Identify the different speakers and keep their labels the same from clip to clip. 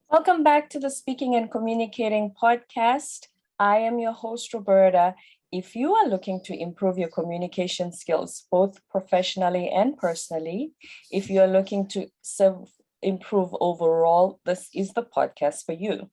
Speaker 1: Welcome back to the Speaking and Communicating podcast. I am your host, Roberta. If you are looking to improve your communication skills, both professionally and personally, if you are looking to improve overall, this is the podcast for you.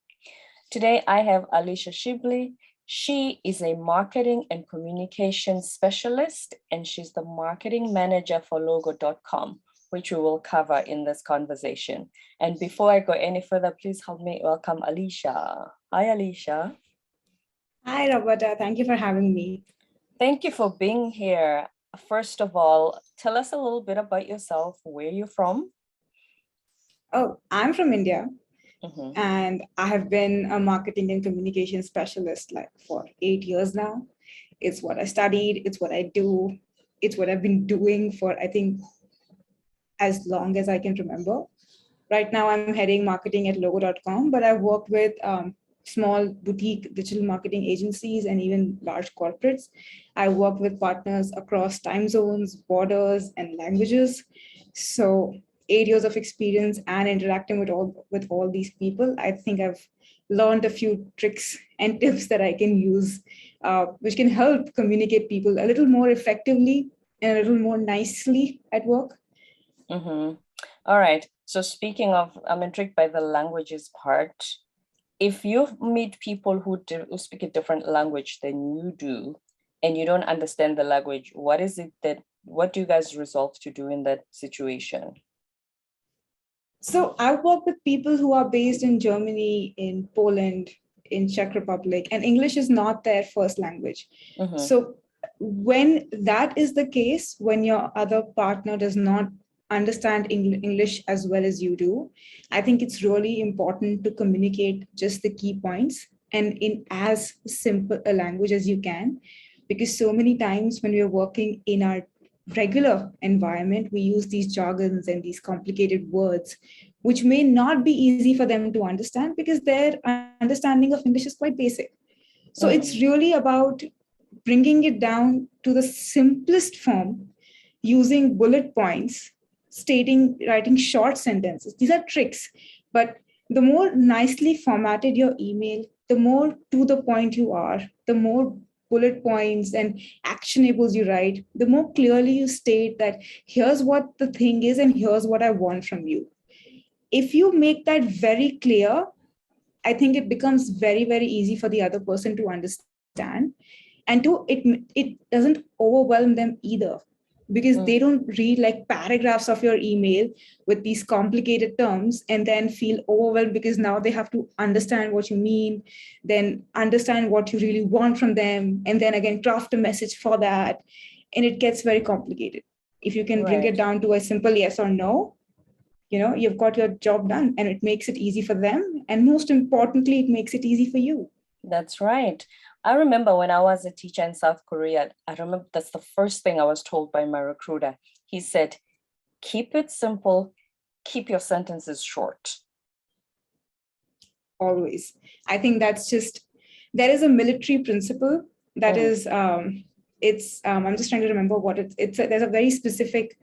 Speaker 1: Today, I have Alisha Shibli. She is a marketing and communication specialist, and she's the marketing manager for logo.com, which we will cover in this conversation. And before I go any further, please help me welcome Alisha. Hi, Alisha.
Speaker 2: Hi, Roberta. Thank you for having me.
Speaker 1: Thank you for being here. First of all, tell us a little bit about yourself. Where you're from?
Speaker 2: Oh, I'm from India, and I have been a marketing and communication specialist for 8 years now. It's what I studied, it's what I do, it's what I've been doing for, I think, as long as I can remember. Right now, I'm heading marketing at logo.com, but I've worked with small boutique digital marketing agencies and even large corporates. I work with partners across time zones, borders, and languages. So 8 years of experience and interacting with all these people, I think I've learned a few tricks and tips that I can use, which can help communicate people a little more effectively and a little more nicely at work.
Speaker 1: All right. So speaking of, I'm intrigued by the languages part. If you meet people who speak a different language than you do, and you don't understand the language, what do you guys resolve to do in that situation?
Speaker 2: So I work with people who are based in Germany, in Poland, in Czech Republic, and English is not their first language. So when that is the case, when your other partner does not understand English as well as you do, I think it's really important to communicate just the key points and in as simple a language as you can. Because so many times when we're working in our regular environment, we use these jargons and these complicated words, which may not be easy for them to understand because their understanding of English is quite basic. So it's really about bringing it down to the simplest form, using bullet points, writing short sentences. These are tricks, but the more nicely formatted your email, the more to the point you are, the more bullet points and actionables you write, the more clearly you state that here's what the thing is and here's what I want from you. If you make that very clear, I think it becomes very, very easy for the other person to understand. And it doesn't overwhelm them either, because they don't read like paragraphs of your email with these complicated terms and then feel overwhelmed because now they have to understand what you mean, then understand what you really want from them, and then again craft a message for that. And it gets very complicated. If you can bring it down to a simple yes or no, you've got your job done, and it makes it easy for them. And most importantly, it makes it easy for you.
Speaker 1: That's right. I remember when I was a teacher in South Korea, I remember that's the first thing I was told by my recruiter. He said, keep it simple, keep your sentences short.
Speaker 2: Always. I think there is a military principle that is, I'm just trying to remember what there's a very specific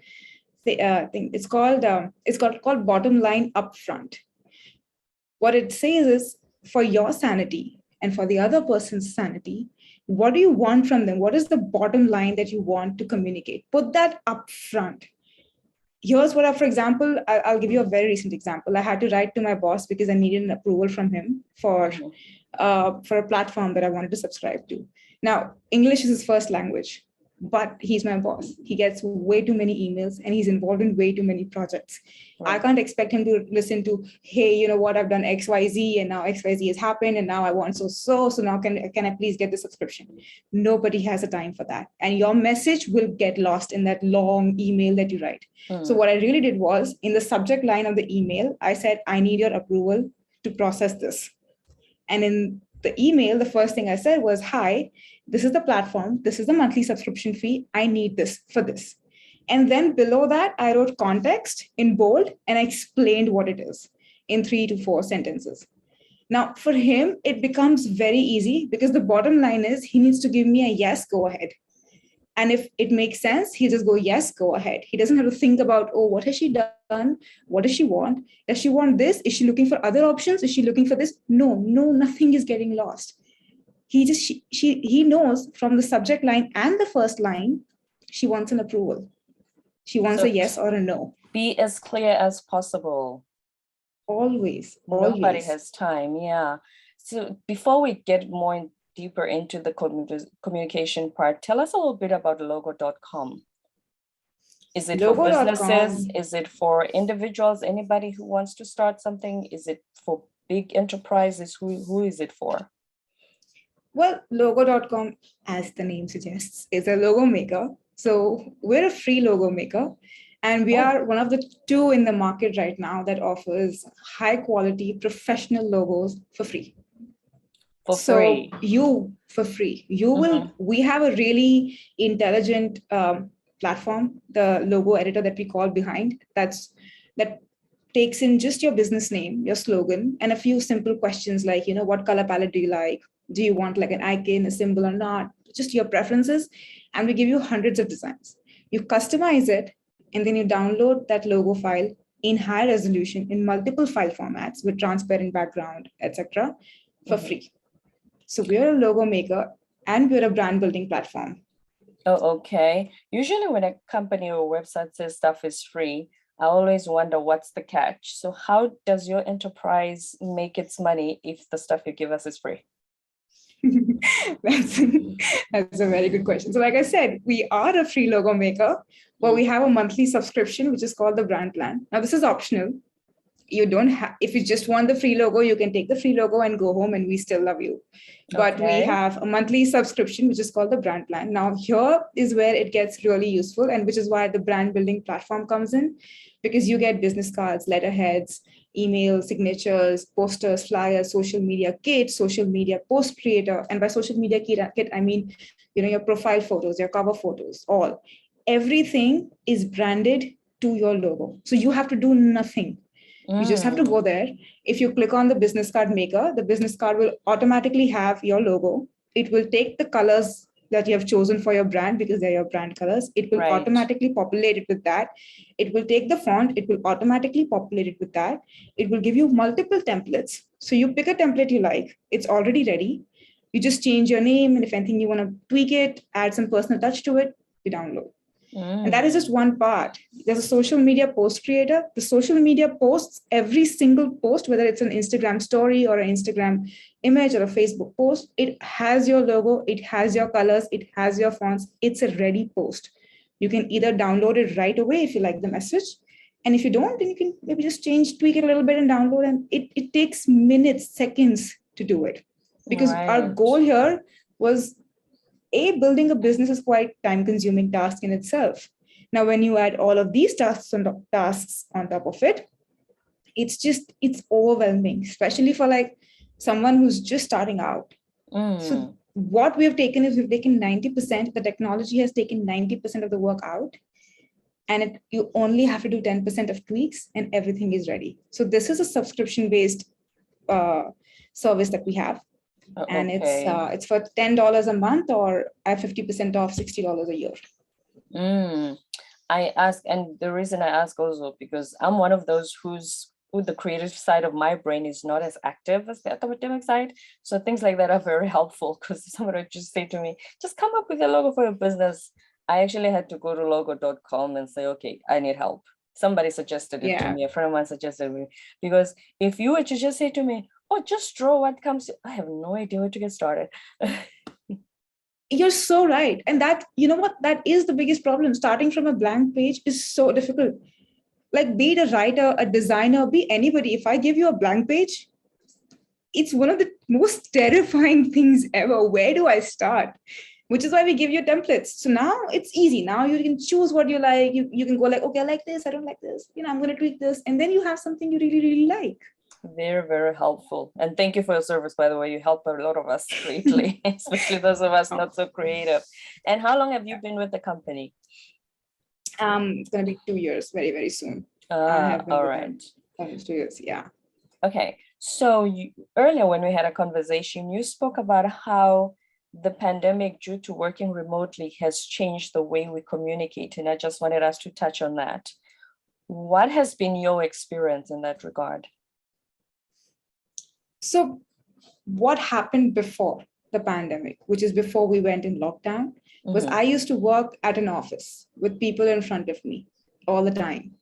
Speaker 2: thing. It's called bottom line up front. What it says is, for your sanity and for the other person's sanity, what do you want from them? What is the bottom line that you want to communicate? Put that up front. Here's what for example, I'll give you a very recent example. I had to write to my boss because I needed an approval from him for a platform that I wanted to subscribe to. Now, English is his first language, but he's my boss. He gets way too many emails and he's involved in way too many projects. I can't expect him to listen to, hey, you know what, I've done XYZ and now XYZ has happened and now I want so now can I please get the subscription? Nobody has a time for that. And your message will get lost in that long email that you write. So what I really did was, in the subject line of the email, I said, I need your approval to process this. And in the email, the first thing I said was, hi, this is the platform. This is the monthly subscription fee. I need this for this. And then below that, I wrote context in bold and I explained what it is in 3 to 4 sentences. Now, for him, it becomes very easy because the bottom line is he needs to give me a yes, go ahead. And if it makes sense, he just go, yes, go ahead. He doesn't have to think about, oh, what has she done? done? What does she want? Does she want this? Is she looking for other options? Is she looking for this? No, nothing is getting lost. He knows from the subject line and the first line, she wants an approval. She wants a yes or a no.
Speaker 1: Be as clear as possible.
Speaker 2: Always.
Speaker 1: Nobody has time. Yeah. So before we get more deeper into the communication part, tell us a little bit about logo.com. Is it for businesses? Is it for individuals? Anybody who wants to start something? Is it for big enterprises? Who is it for?
Speaker 2: Well, logo.com, as the name suggests, is a logo maker. So we're a free logo maker. And we are one of the 2 in the market right now that offers high quality professional logos for free. For free. We have a really intelligent platform, the logo editor that we call Behind, that takes in just your business name, your slogan, and a few simple questions like, what color palette do you like? Do you want like an icon, a symbol or not? Just your preferences. And we give you hundreds of designs. You customize it, and then you download that logo file in high resolution in multiple file formats with transparent background, etc., for free. So we're a logo maker and we're a brand building platform.
Speaker 1: Oh, okay. Usually when a company or website says stuff is free, I always wonder what's the catch. So how does your enterprise make its money if the stuff you give us is free?
Speaker 2: That's a very good question. So like I said, we are a free logo maker, but we have a monthly subscription, which is called the brand plan. Now, this is optional. You don't have, if you just want the free logo, you can take the free logo and go home and we still love you. But we have a monthly subscription, which is called the brand plan. Now, here is where it gets really useful, and which is why the brand building platform comes in, because you get business cards, letterheads, email signatures, posters, flyers, social media kit, social media post creator. And by social media kit, I mean, your profile photos, your cover photos, all. Everything is branded to your logo. So you have to do nothing. You just have to go there. If you click on the business card maker, the business card will automatically have your logo. It will take the colors that you have chosen for your brand because they're your brand colors. It will automatically populate it with that. It will take the font. It will automatically populate it with that. It will give you multiple templates. So you pick a template you like. It's already ready. You just change your name. And if anything you want to tweak it, add some personal touch to it, you download. And that is just one part. There's a social media post creator. The social media posts, every single post, whether it's an Instagram story or an Instagram image or a Facebook post, it has your logo, it has your colors, it has your fonts. It's a ready post. You can either download it right away if you like the message. And if you don't, then you can maybe just tweak it a little bit and download. And it takes minutes, seconds to do it. Because our goal here was, building a business is quite time-consuming task in itself. Now, when you add all of these tasks on top of it, it's overwhelming, especially for like someone who's just starting out. So what we've taken 90%, the technology has taken 90% of the work out, and you only have to do 10% of tweaks and everything is ready. So this is a subscription-based service that we have. And it's for $10 a month or at 50% off $60 a year.
Speaker 1: I ask, and the reason I ask also because I'm one of those who the creative side of my brain is not as active as the academic side. So things like that are very helpful, because someone would just say to me, just come up with a logo for your business. I actually had to go to logo.com and say, okay, I need help. Somebody suggested it to me. A friend of mine suggested it to me, because if you were to just say to me, oh, just draw what comes, I have no idea where to get started.
Speaker 2: You're so right. And that, you know what, that is the biggest problem. Starting from a blank page is so difficult. Like, be it a writer, a designer, be anybody. If I give you a blank page, it's one of the most terrifying things ever. Where do I start? Which is why we give you templates. So now it's easy. Now you can choose what you like. You can go like, okay, I like this. I don't like this. I'm going to tweak this. And then you have something you really, really like.
Speaker 1: Very, very helpful. And thank you for your service, by the way. You help a lot of us greatly, especially those of us not so creative. And how long have you been with the company?
Speaker 2: It's going to be 2 years very, very soon.
Speaker 1: All right.
Speaker 2: Almost 2 years, yeah.
Speaker 1: Okay. So earlier when we had a conversation, you spoke about how the pandemic, due to working remotely, has changed the way we communicate. And I just wanted us to touch on that. What has been your experience in that regard?
Speaker 2: So what happened before the pandemic, which is before we went in lockdown, was I used to work at an office with people in front of me all the time.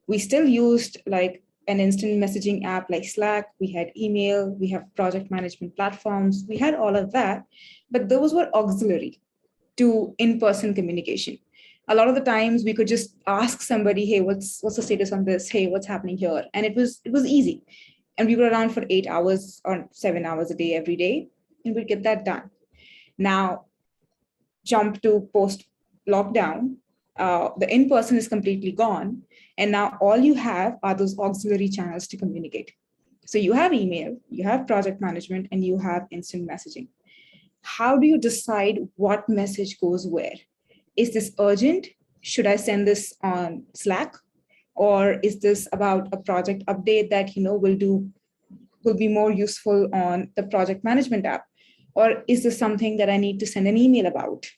Speaker 2: We still used like an instant messaging app like Slack. We had email, we have project management platforms, we had all of that, but those were auxiliary to in-person communication. A lot of the times we could just ask somebody, hey, what's the status on this? Hey, what's happening here? And it was easy. And we were around for 8 hours or 7 hours a day every day, and we'd get that done. Now, jump to post lockdown, the in-person is completely gone. And now all you have are those auxiliary channels to communicate. So you have email, you have project management, and you have instant messaging. How do you decide what message goes where? Is this urgent? Should I send this on Slack? Or is this about a project update that will be more useful on the project management app? Or is this something that I need to send an email about?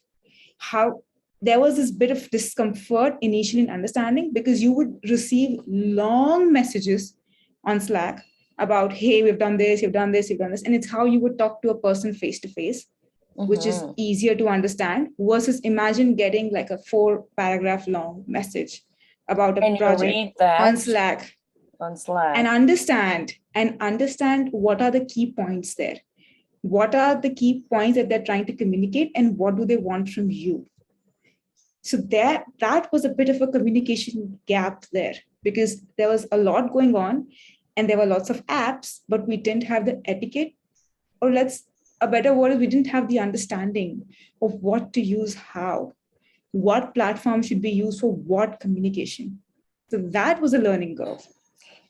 Speaker 2: How there was this bit of discomfort initially in understanding, because you would receive long messages on Slack about, hey, we've done this, you've done this, you've done this. And it's how you would talk to a person face to face, which is easier to understand, versus imagine getting like a 4-paragraph long message about a project on Slack. And understand what are the key points there. What are the key points that they're trying to communicate, and what do they want from you? So that was a bit of a communication gap there, because there was a lot going on and there were lots of apps, but we didn't have the etiquette, or a better word is we didn't have the understanding of what to use how, what platform should be used for what communication. So that was a learning curve.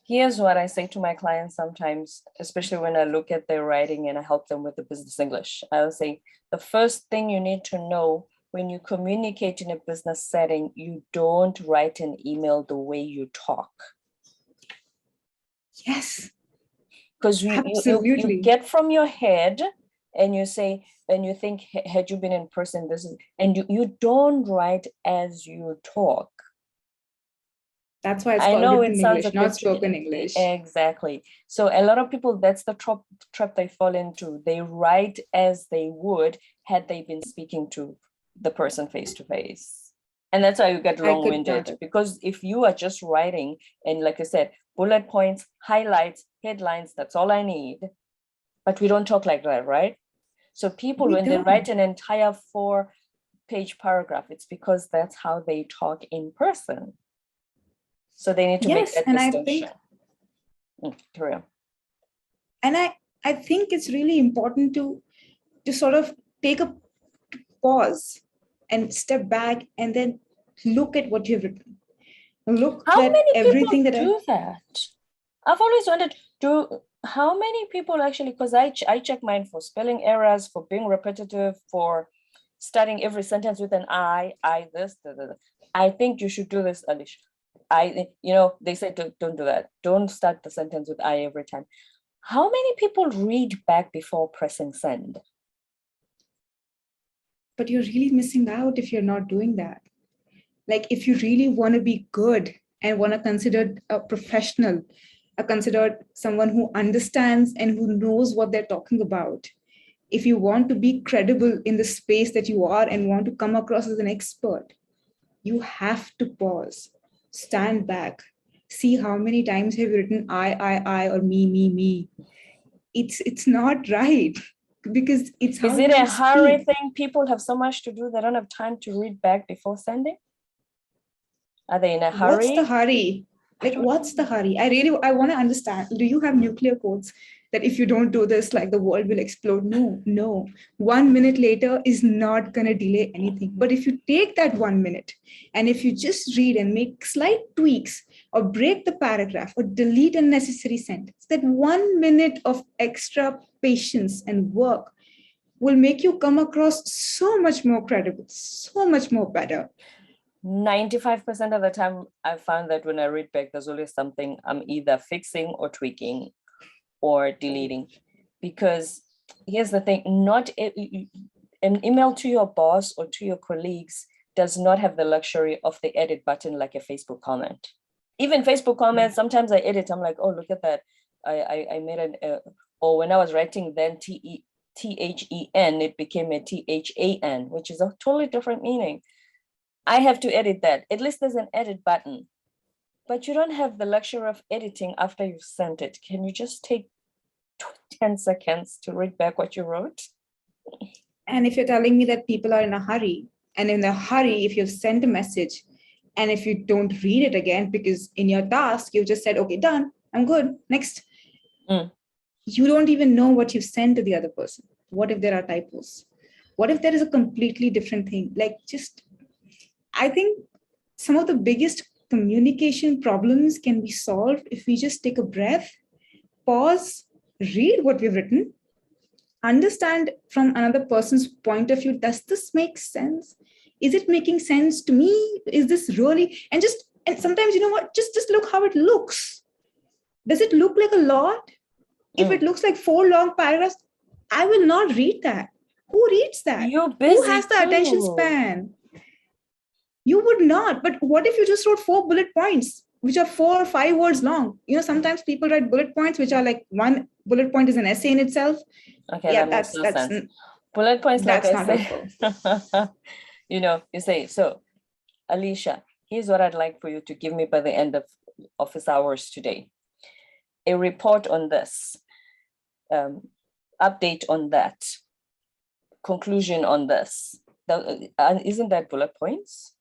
Speaker 1: Here's what I say to my clients sometimes, especially when I look at their writing and I help them with the business English. I'll say, the first thing you need to know when you communicate in a business setting, you don't write an email the way you talk.
Speaker 2: Yes.
Speaker 1: Because you get from your head and you say, and you think, had you been in person, and you don't write as you talk.
Speaker 2: That's why it's called written English, not spoken English.
Speaker 1: Exactly. So a lot of people, that's the trap they fall into. They write as they would had they been speaking to the person face to face. And that's why you get long-winded, because if you are just writing, and like I said, bullet points, highlights, headlines, that's all I need. But we don't talk like that, right? So people, when they write an entire 4-page paragraph, it's because that's how they talk in person. So they need to make that distinction. Carry on.
Speaker 2: And I think it's really important to sort of take a pause and step back and then look at what you've written. Look
Speaker 1: how
Speaker 2: at
Speaker 1: many
Speaker 2: everything
Speaker 1: people do that? I've always wondered, how many people actually, because I check mine for spelling errors, for being repetitive, for starting every sentence with an I this. I think you should do this, Alisha. They say don't do that. Don't start the sentence with I every time. How many people read back before pressing send?
Speaker 2: But you're really missing out if you're not doing that. Like, if you really want to be good and want to consider a professional, considered someone who understands and who knows what they're talking about, if you want to be credible in the space that you are and want to come across as an expert, you have to pause, stand back, see how many times have you written I, or me. It's not right, because it's how.
Speaker 1: Is it a hurry thing? People have so much to do, they don't have time to read back before sending? Are they in a hurry?
Speaker 2: What's the hurry? Like, what's the hurry? I want to understand. Do you have nuclear codes that if you don't do this, like the world will explode? No. 1 minute later is not going to delay anything. But if you take that 1 minute and if you just read and make slight tweaks or break the paragraph or delete unnecessary sentence, that 1 minute of extra patience and work will make you come across so much more credible, so much more better.
Speaker 1: 95% of the time, I found that when I read back, there's always something I'm either fixing or tweaking or deleting. Because here's the thing, not an email to your boss or to your colleagues does not have the luxury of the edit button like a Facebook comment. Even Facebook comments, sometimes I edit. I'm like, oh, look at that. I made an, or when I was writing then THEN, it became a THAN, which is a totally different meaning. I have to edit that. At least there's an edit button. But you don't have the luxury of editing after you've sent it. Can you just take 10 seconds to read back what you wrote?
Speaker 2: And if you're telling me that people are in a hurry, and in a hurry, if you've sent a message, and if you don't read it again, because in your task, you just said, okay, done, I'm good, next. You don't even know what you've sent to the other person. What if there are typos? What if there is a completely different thing? Like, just, I think some of the biggest communication problems can be solved if we just take a breath, pause, read what we've written, understand from another person's point of view. Does this make sense? Is it making sense to me? Is this really? And sometimes, you know what? Just look how it looks. Does it look like a lot? If it looks like 4 long paragraphs, I will not read that. Who reads that?
Speaker 1: You're busy.
Speaker 2: Who has the attention span? You would not. But what if you just wrote 4 bullet points, which are 4 or 5 words long? You know, sometimes people write bullet points, which are like one bullet point is an essay in itself.
Speaker 1: Okay, yeah, that makes no sense. Bullet points, like I say. You know, you say, so, Alisha, here's what I'd like for you to give me by the end of office hours today. A report on this, update on that, conclusion on this. Isn't that bullet points?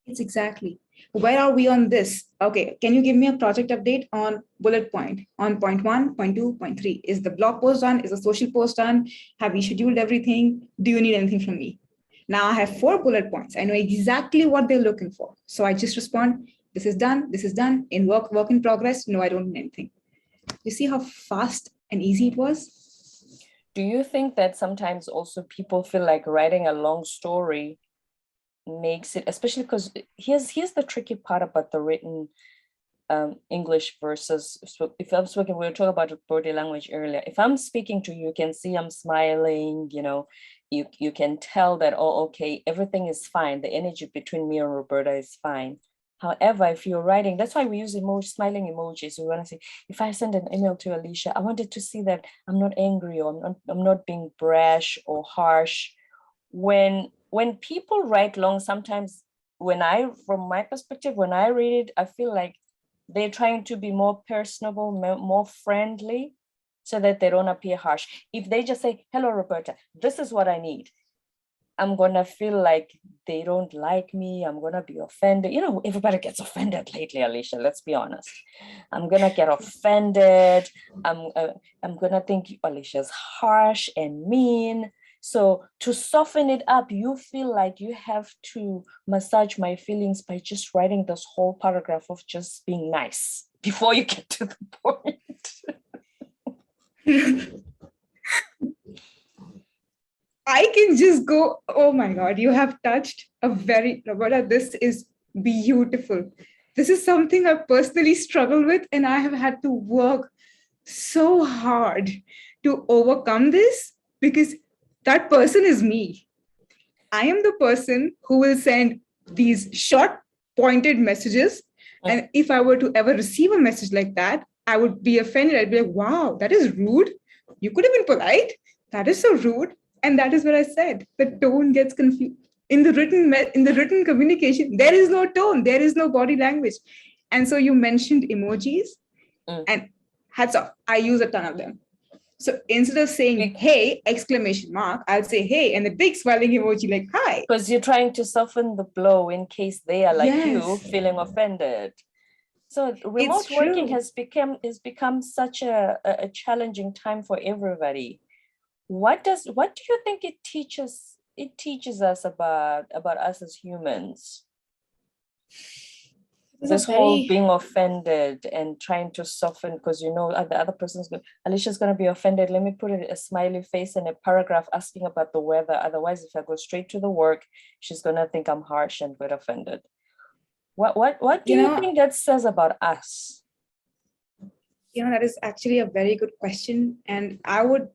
Speaker 2: It's exactly. Where are we on this? Okay, can you give me a project update on bullet point, on point 1, point 2, point 3? Is the blog post done? Is the social post done? Have we scheduled everything? Do you need anything from me? Now I have 4 bullet points. I know exactly what they're looking for. So I just respond, this is done, in work in progress. No, I don't need anything. You see how fast and easy it was?
Speaker 1: Do you think that sometimes also people feel like writing a long story makes it, especially because here's the tricky part about the written English versus, so if I'm speaking, we were talking about body language earlier. If I'm speaking to you, you can see I'm smiling, you know, you can tell that, oh, okay, everything is fine. The energy between me and Roberta is fine. However, if you're writing, that's why we use smiling emojis. We want to say, if I send an email to Alisha, I wanted to see that I'm not angry, or I'm not being brash or harsh. When people write long, sometimes from my perspective, when I read it, I feel like they're trying to be more personable, more friendly, so that they don't appear harsh. If they just say, hello, Roberta, this is what I need, I'm going to feel like they don't like me. I'm going to be offended. You know, everybody gets offended lately, Alisha, let's be honest. I'm going to get offended. I'm going to think Alicia's harsh and mean. So to soften it up, you feel like you have to massage my feelings by just writing this whole paragraph of just being nice before you get to the point.
Speaker 2: I can just go, oh my God, you have touched Roberta, this is beautiful. This is something I personally struggle with, and I have had to work so hard to overcome this, because that person is me. I am the person who will send these short, pointed messages. And if I were to ever receive a message like that, I would be offended. I'd be like, wow, that is rude. You could have been polite. That is so rude. And that is what I said. The tone gets confused. In the written communication, there is no tone, there is no body language. And so you mentioned emojis, and hats off, I use a ton of them. So instead of saying, hey, exclamation mark, I'll say, hey, and the big smiling emoji, like, hi.
Speaker 1: Because you're trying to soften the blow in case they are like you, feeling offended. So remote working has become such a challenging time for everybody. What do you think it teaches us about us as humans? This whole being offended and trying to soften, because you know the other person's going, Alicia's going to be offended. Let me put a smiley face and a paragraph asking about the weather. Otherwise, if I go straight to the work, she's going to think I'm harsh and get offended. What do you think that says about us?
Speaker 2: That is actually a very good question. And I would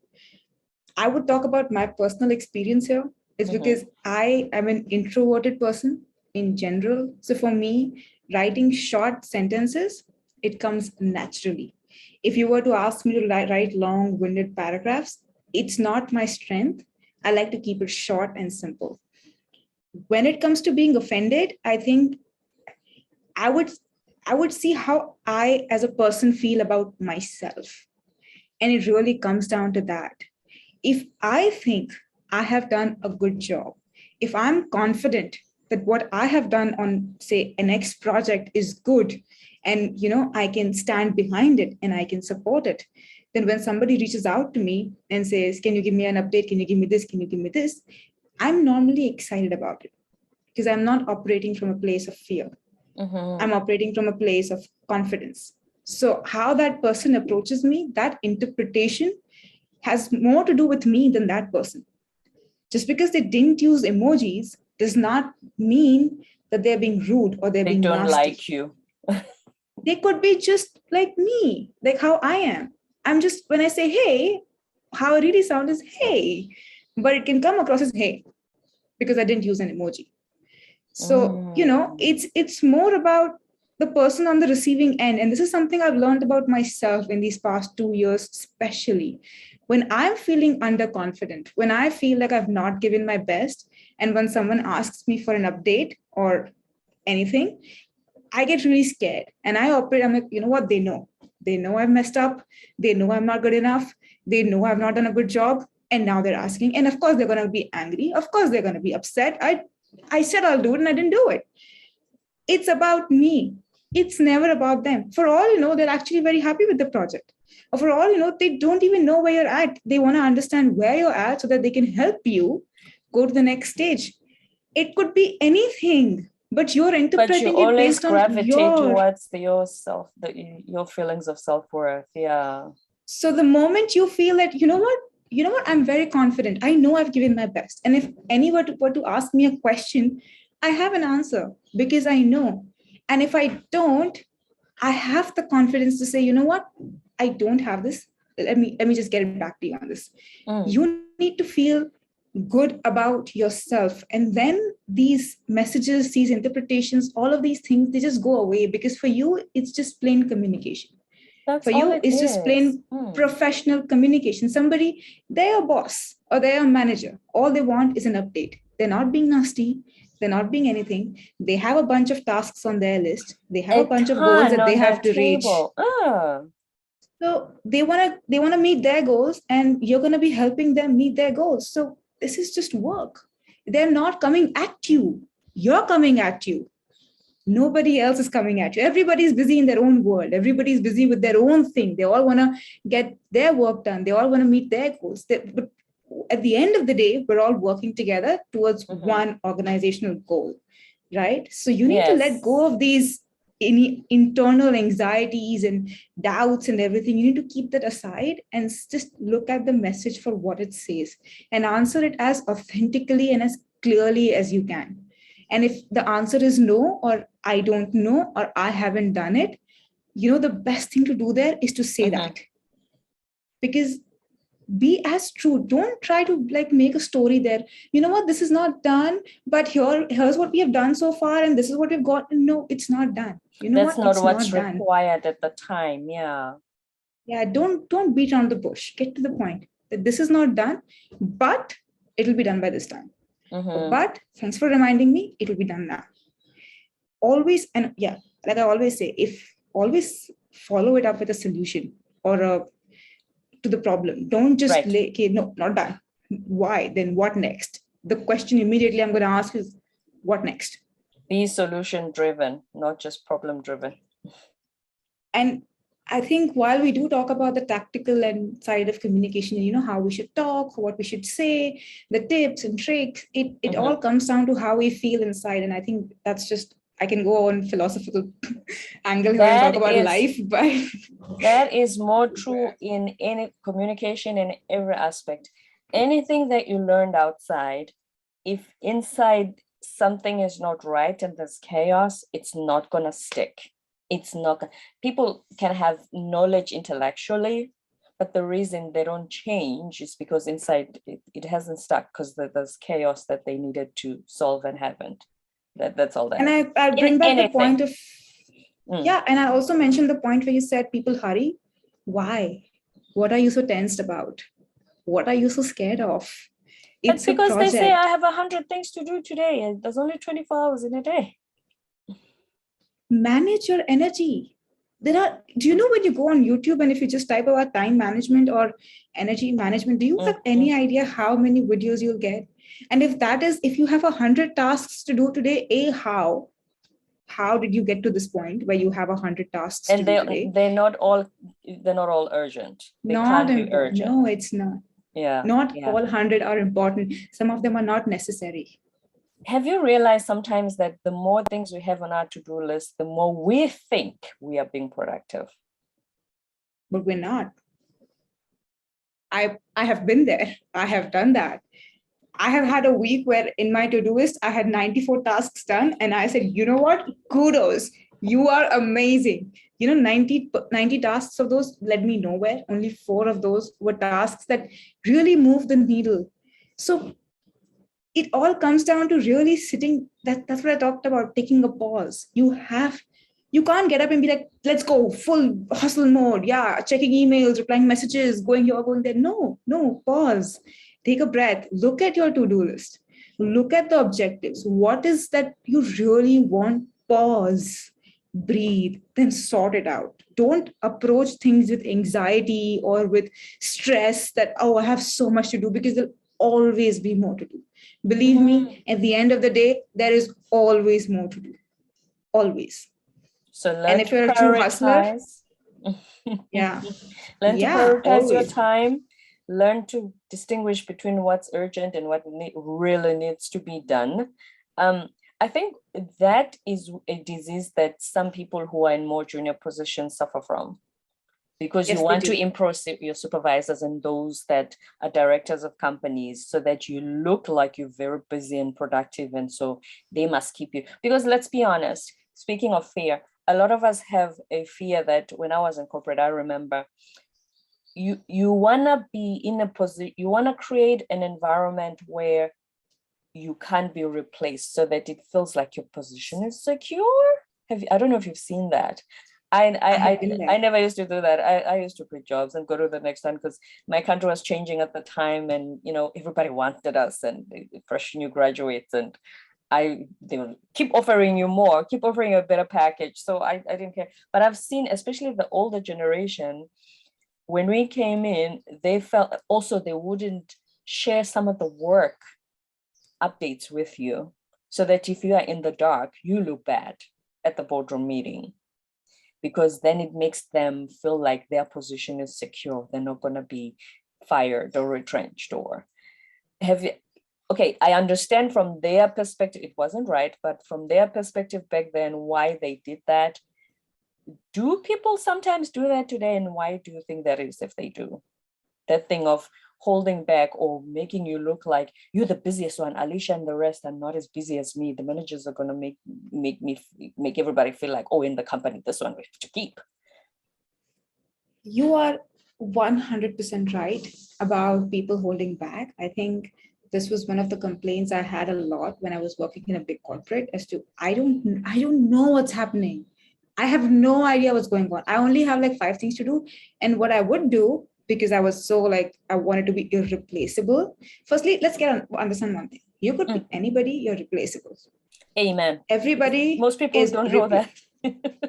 Speaker 2: talk about my personal experience here. It's because I am an introverted person in general. So for me, writing short sentences, it comes naturally. If you were to ask me to write long-winded paragraphs, it's not my strength. I like to keep it short and simple. When it comes to being offended, I think I would I would see how I as a person feel about myself. And it really comes down to that. If I think I have done a good job, if I'm confident that what I have done on, say, an next project is good, and I can stand behind it and I can support it, then when somebody reaches out to me and says, can you give me an update? Can you give me this? Can you give me this? I'm normally excited about it because I'm not operating from a place of fear. I'm operating from a place of confidence. So how that person approaches me, that interpretation has more to do with me than that person. Just because they didn't use emojis does not mean that they're being rude or they're being nasty.
Speaker 1: They don't like you.
Speaker 2: They could be just like me, like how I am. I'm just, when I say hey, how I really sound is hey, but it can come across as hey because I didn't use an emoji. So, it's more about the person on the receiving end. And this is something I've learned about myself in these past 2 years, especially when I'm feeling underconfident, when I feel like I've not given my best. And when someone asks me for an update or anything, I get really scared and I'm like, you know what? They know I've messed up. They know I'm not good enough. They know I've not done a good job. And now they're asking. And of course, they're going to be angry. Of course, they're going to be upset. I said I'll do it and I didn't do it. It's about me. It's never about them. For all you know, they're actually very happy with the project. Or for all you know, they don't even know where you're at. They want to understand where you're at so that they can help you go to the next stage. It could be anything, but you're interpreting it based on
Speaker 1: gravitate towards yourself, your feelings of self-worth. Yeah.
Speaker 2: So the moment you feel that, you know what, I'm very confident. I know I've given my best. And if anyone were to ask me a question, I have an answer because I know. And if I don't, I have the confidence to say, you know what, I don't have this. Let me just get it back to you on this. You need to feel good about yourself. And then these messages, these interpretations, all of these things, they just go away because for you, it's just plain communication. For you, it's just plain professional communication. Somebody, they're a boss or they're a manager. All they want is an update. They're not being nasty. They're not being anything. They have a bunch of tasks on their list. They have a bunch of goals that they have to reach. So they wanna meet their goals, and you're gonna be helping them meet their goals. So this is just work. They're not coming at you. You're coming at you. Nobody else is coming at you. Everybody's busy in their own world. Everybody's busy with their own thing. They all want to get their work done. They all want to meet their goals. But at the end of the day, we're all working together towards one organizational goal, right? So you need to let go of these internal anxieties and doubts and everything. You need to keep that aside and just look at the message for what it says and answer it as authentically and as clearly as you can. And if the answer is no, or I don't know, or I haven't done it, the best thing to do there is to say that. Because be as true. Don't try to make a story there. You know what? This is not done, but here's what we have done so far, and this is what we've got. No, it's not done.
Speaker 1: That's not what's required at the time. Yeah.
Speaker 2: Yeah. Don't beat around the bush. Get to the point that this is not done, but it'll be done by this time. But thanks for reminding me, it will be done now. Always, and like I always say, always follow it up with a solution or to the problem. Don't just okay, no, not done. Why? Then what next? The question immediately I'm going to ask is, what next?
Speaker 1: Be solution driven, not just problem driven.
Speaker 2: And I think while we do talk about the tactical and side of communication, how we should talk, what we should say, the tips and tricks, it all comes down to how we feel inside. And I think that's just, I can go on philosophical angle here and talk about life, but
Speaker 1: that is more true in any communication in every aspect. Anything that you learned outside, if inside something is not right and there's chaos, it's not going to stick. It's not, people can have knowledge intellectually, but the reason they don't change is because inside it hasn't stuck because there's chaos that they needed to solve and haven't. That's all that.
Speaker 2: And I bring back the point of Yeah. And I also mentioned the point where you said people hurry. Why? What are you so tensed about? What are you so scared of?
Speaker 1: It's
Speaker 2: It's a
Speaker 1: because they say
Speaker 2: project.
Speaker 1: I have 100 things to do today and there's only 24 hours in a day.
Speaker 2: Manage your energy. Do you know when you go on YouTube and if you just type about time management or energy management, do you have any idea how many videos you'll get? And if you have 100 tasks to do today, how did you get to this point where you have 100 tasks
Speaker 1: and
Speaker 2: to do today?
Speaker 1: they're not all urgent. They
Speaker 2: Not
Speaker 1: can't be
Speaker 2: important.
Speaker 1: urgent.
Speaker 2: No, it's not.
Speaker 1: Yeah.
Speaker 2: Not all 100 are important. Some of them are not necessary.
Speaker 1: Have you realized sometimes that the more things we have on our to-do list, the more we think we are being productive?
Speaker 2: But we're not. I have been there. I have done that. I have had a week where in my to-do list, I had 94 tasks done. And I said, you know what? Kudos. You are amazing. 90 tasks of those led me nowhere. Only 4 of those were tasks that really moved the needle. So it all comes down to really sitting. That's what I talked about, taking a pause. You can't get up and be like, let's go full hustle mode. Yeah, checking emails, replying messages, going here, going there. No, pause. Take a breath. Look at your to-do list. Look at the objectives. What is that you really want? Pause, breathe, then sort it out. Don't approach things with anxiety or with stress that, oh, I have so much to do, because there'll always be more to do. Believe me, at the end of the day, there is always more to do. Always.
Speaker 1: So learn
Speaker 2: and if you're a true hustler, yeah.
Speaker 1: Learn to prioritize your
Speaker 2: Always.
Speaker 1: time. Learn to distinguish between what's urgent and what really needs to be done. I think that is a disease that some people who are in more junior positions suffer from, because
Speaker 2: Yes,
Speaker 1: you want to impress your supervisors and those that are directors of companies so that you look like you're very busy and productive. And so they must keep you, because let's be honest, speaking of fear, a lot of us have a fear that when I was in corporate, I remember you want to be in a position, you want to create an environment where you can't be replaced so that it feels like your position is secure. I don't know if you've seen that. I never used to do that. I used to quit jobs and go to the next one because my country was changing at the time, and everybody wanted us and fresh new graduates, and they will keep offering you more, keep offering you a better package. So I didn't care. But I've seen, especially the older generation, when we came in, they felt also they wouldn't share some of the work updates with you, so that if you are in the dark, you look bad at the boardroom meeting, because then it makes them feel like their position is secure. They're not going to be fired or retrenched. Or okay, I understand from their perspective, it wasn't right, but from their perspective back then, why they did that. Do people sometimes do that today? And why do you think that is, if they do? That thing of holding back or making you look like you're the busiest one. Alisha and the rest are not as busy as me. The managers are going to make everybody feel like, oh, in the company, this one we have to keep.
Speaker 2: You are 100% right about people holding back. I think this was one of the complaints I had a lot when I was working in a big corporate, as to I don't know what's happening. I have no idea what's going on. I only have like 5 things to do. And what I would do, because I was so I wanted to be irreplaceable. Firstly, let's understand one thing. You could be anybody, you're replaceable.
Speaker 1: Amen.
Speaker 2: Everybody.
Speaker 1: Most people don't know that.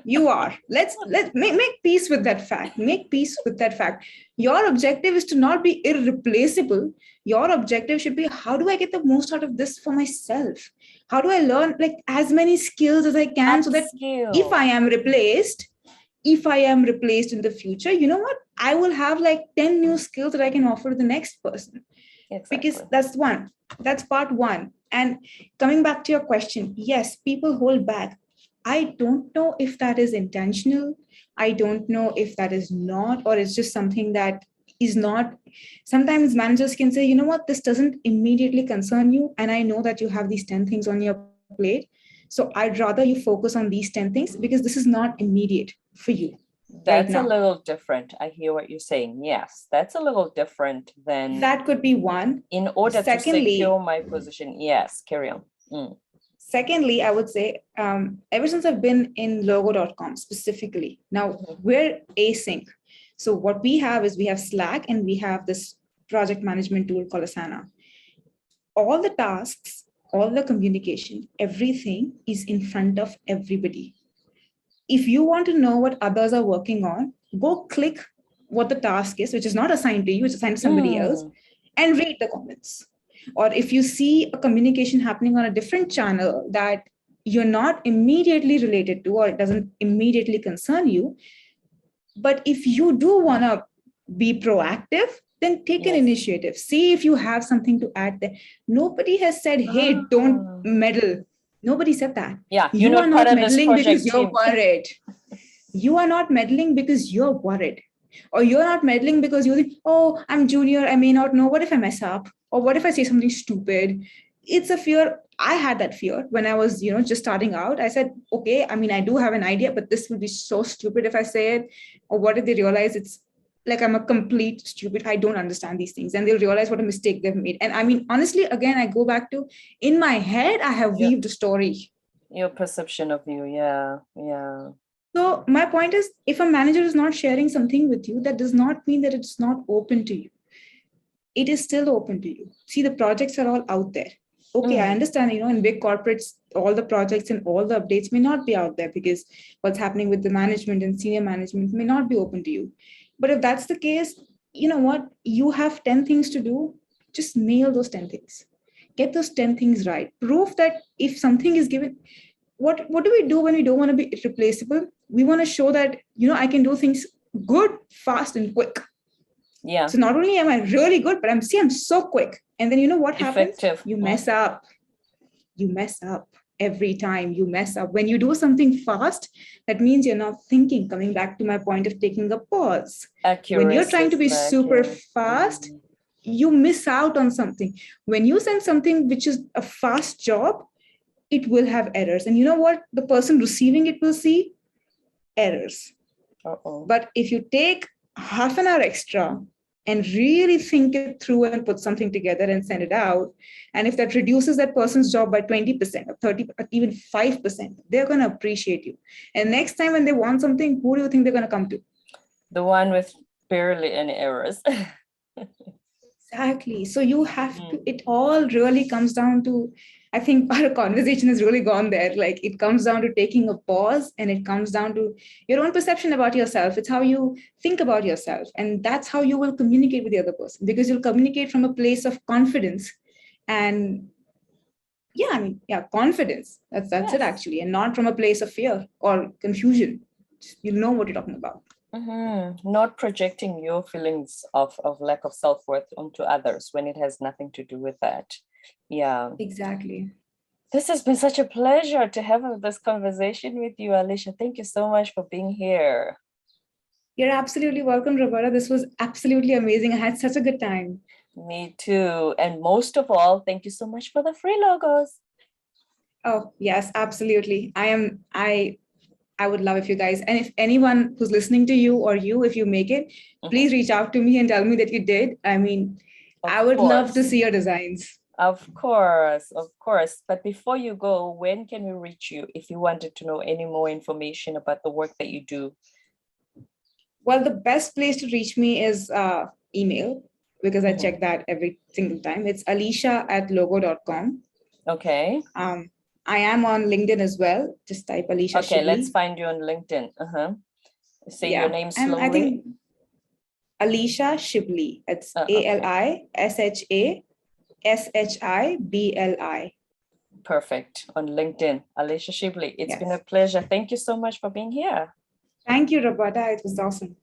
Speaker 2: You are. Let's make peace with that fact. Make peace with that fact. Your objective is to not be irreplaceable. Your objective should be, how do I get the most out of this for myself? How do I learn as many skills as I can, so that if I am replaced in the future, you know what? I will have 10 new skills that I can offer to the next person. Exactly. Because that's part one. And coming back to your question, yes, people hold back. I don't know if that is intentional. I don't know if that is not, or it's just something that is not. Sometimes managers can say, you know what, this doesn't immediately concern you. And I know that you have these 10 things on your plate. So I'd rather you focus on these 10 things, because this is not immediate for you.
Speaker 1: That's a little different. I hear what you're saying. Yes, that's a little different than.
Speaker 2: That could be one.
Speaker 1: In order to secure my position. Yes, carry on.
Speaker 2: Secondly, I would say, ever since I've been in logo.com specifically, now we're async. So what we have is we have Slack and we have this project management tool called Asana. All the tasks, all the communication, everything is in front of everybody. If you want to know what others are working on, go click what the task is, which is not assigned to you, it's assigned to somebody else, and read the comments. Or if you see a communication happening on a different channel that you're not immediately related to, or it doesn't immediately concern you, but if you do want to be proactive, then take an initiative. See if you have something to add there. Nobody has said, hey, don't meddle. Nobody said that.
Speaker 1: Yeah,
Speaker 2: you are not meddling because you're worried. You are not meddling because you're worried. Or you're not meddling because you think, oh, I'm junior, I may not know. What if I mess up? Or what if I say something stupid? It's a fear. I had that fear when I was, just starting out. I said, okay, I mean, I do have an idea, but this will be so stupid if I say it. Or what if they realize it's like I'm a complete stupid, I don't understand these things, and they'll realize what a mistake they've made. And I mean, honestly, again, I go back to, in my head, I have weaved a story.
Speaker 1: Your perception of you, yeah.
Speaker 2: So my point is, if a manager is not sharing something with you, that does not mean that it's not open to you. It is still open to you. See, the projects are all out there. Okay, I understand, in big corporates, all the projects and all the updates may not be out there because what's happening with the management and senior management may not be open to you. But if that's the case, you know what? You have 10 things to do. Just nail those 10 things. Get those 10 things right. Prove that if something is given, what do we do when we don't want to be irreplaceable? We want to show that, I can do things good, fast, and quick.
Speaker 1: Yeah.
Speaker 2: So not only am I really good, but I'm so quick. And then you know what happens? You mess up. You mess up every time. You mess up. When you do something fast, that means you're not thinking. Coming back to my point of taking a pause.
Speaker 1: Accuracy,
Speaker 2: when you're trying to be super fast, you miss out on something. When you send something which is a fast job, it will have errors. And you know what? The person receiving it will see errors. But if you take half an hour extra and really think it through and put something together and send it out, and if that reduces that person's job by 20% or 30 or even 5%, they're going to appreciate you. And next time when they want something, who do you think they're going to come to?
Speaker 1: The one with barely any errors.
Speaker 2: Exactly. So you have to, it all really comes down to, I think our conversation has really gone there. Like it comes down to taking a pause, and it comes down to your own perception about yourself. It's how you think about yourself. And that's how you will communicate with the other person, because you'll communicate from a place of confidence. And confidence. That's it actually. And not from a place of fear or confusion. You know what you're talking about.
Speaker 1: Not projecting your feelings of lack of self-worth onto others when it has nothing to do with that. Yeah,
Speaker 2: exactly.
Speaker 1: This has been such a pleasure to have this conversation with you, Alisha. Thank you so much for being here.
Speaker 2: You're absolutely welcome, Roberta. This was absolutely amazing. I had such a good time.
Speaker 1: Me too. And most of all, thank you so much for the free logos.
Speaker 2: Oh, yes, absolutely. I would love if you guys, and if anyone who's listening to you or if you make it, please reach out to me and tell me that you did. I mean, I would love to see your designs.
Speaker 1: Of course. But before you go, when can we reach you if you wanted to know any more information about the work that you do?
Speaker 2: Well, the best place to reach me is email, because I check that every single time. It's alisha@logo.com.
Speaker 1: Okay.
Speaker 2: I am on LinkedIn as well. Just type Alisha Shibli.
Speaker 1: Okay, let's find you on LinkedIn. Say your name slowly.
Speaker 2: And I think Alisha Shibli. It's ALISHASHIBLI.
Speaker 1: Perfect. On LinkedIn, Alisha Shibli. It's been a pleasure. Thank you so much for being here.
Speaker 2: Thank you, Roberta. It was awesome.